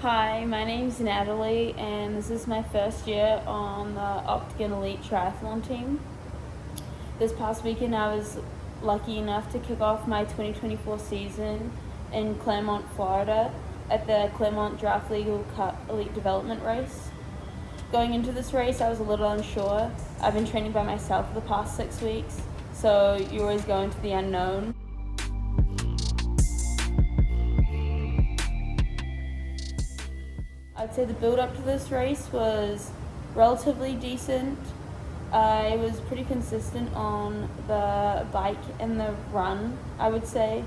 Hi, my name's Natalie, and this is my first year on the Octagon Elite Triathlon team. This past weekend, I was lucky enough to kick off my 2024 season in Claremont, Florida, at the Claremont Draft Legal Cup Elite Development Race. Going into this race, I was a little unsure. I've been training by myself for the past 6 weeks, so you always go into the unknown. I'd say the build up to this race was relatively decent. I was pretty consistent on the bike and the run, I would say.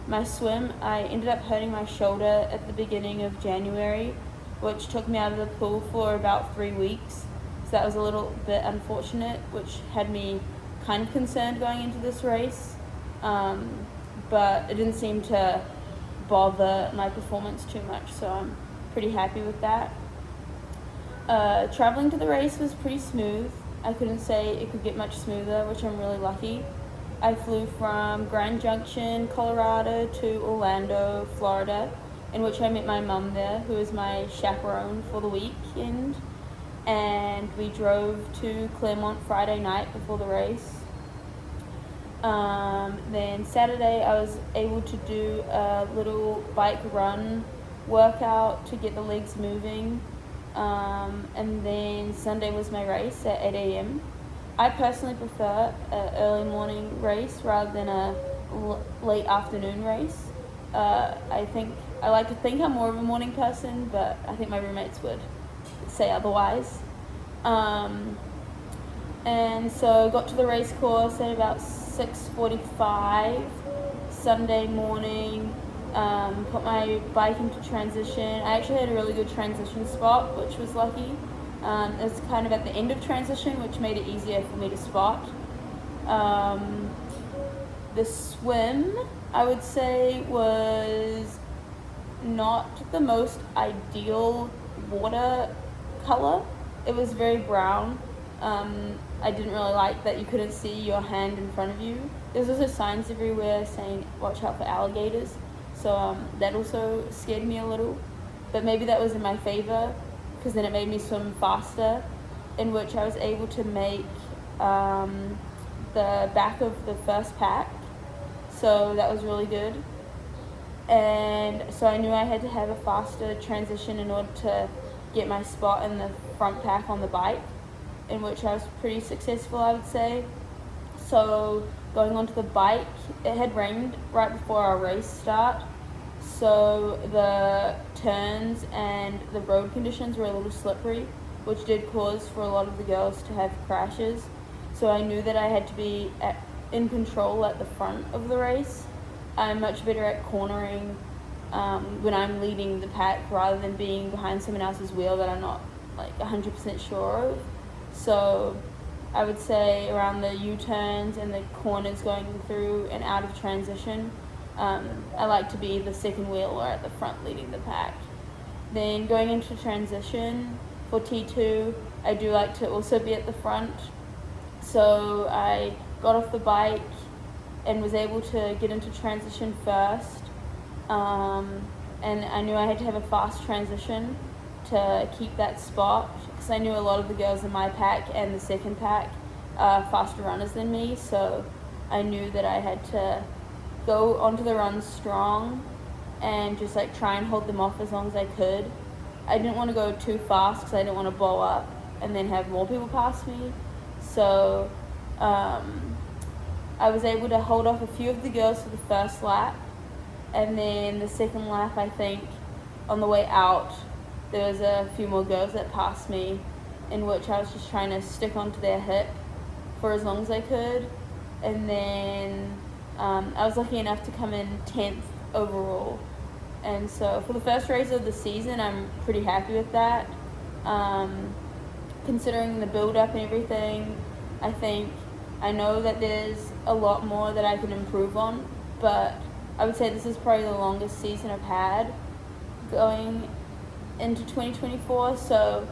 My swim, I ended up hurting my shoulder at the beginning of January, which took me out of the pool for about 3 weeks. So that was a little bit unfortunate, which had me kind of concerned going into this race. But it didn't seem to bother my performance too much, so I'm pretty happy with that. Traveling to the race was pretty smooth. I couldn't say it could get much smoother, which I'm really lucky. I flew from Grand Junction, Colorado to Orlando, Florida, in which I met my mum there, who is my chaperone for the weekend. And we drove to Claremont Friday night before the race. Then Saturday I was able to do a little bike run workout to get the legs moving. And then Sunday was my race at 8 a.m. I personally prefer an early morning race rather than a late afternoon race. I like to think I'm more of a morning person, but I think my roommates would say otherwise. And so got to the race course at about 6:45 Sunday morning. Put my bike into transition. I actually had a really good transition spot, which was lucky. It was kind of at the end of transition, which made it easier for me to spot. The swim, I would say, was not the most ideal water color. It was very brown. I didn't really like that you couldn't see your hand in front of you. There's also signs everywhere saying watch out for alligators. So that also scared me a little, but maybe that was in my favor because then it made me swim faster, in which I was able to make the back of the first pack, so that was really good. And so I knew I had to have a faster transition in order to get my spot in the front pack on the bike, in which I was pretty successful, I would say. So going onto the bike, it had rained right before our race start, so the turns and the road conditions were a little slippery, which did cause for a lot of the girls to have crashes. So I knew that I had to be in control at the front of the race. I'm much better at cornering when I'm leading the pack rather than being behind someone else's wheel that I'm not 100% sure of. So I would say around the U-turns and the corners going through and out of transition, I like to be the second wheel or at the front leading the pack. Then going into transition for T2, I do like to also be at the front. So I got off the bike and was able to get into transition first. And I knew I had to have a fast transition to keep that spot, because I knew a lot of the girls in my pack and the second pack are faster runners than me, so I knew that I had to go onto the run strong and just try and hold them off as long as I could. I didn't want to go too fast because I didn't want to blow up and then have more people pass me, so I was able to hold off a few of the girls for the first lap, and then the second lap, I think, on the way out, there was a few more girls that passed me, in which I was just trying to stick onto their hip for as long as I could. And then I was lucky enough to come in 10th overall. And so for the first race of the season, I'm pretty happy with that. Considering the build-up and everything, I know that there's a lot more that I can improve on, but I would say this is probably the longest season I've had going into 2024, so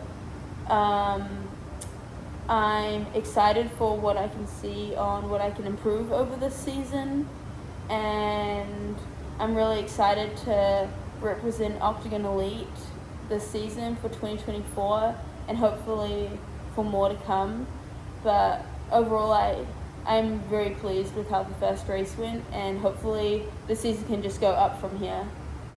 I'm excited for what I can see on what I can improve over this season, and I'm really excited to represent Octagon Elite this season for 2024, and hopefully for more to come. But overall, I'm very pleased with how the first race went, and hopefully the season can just go up from here.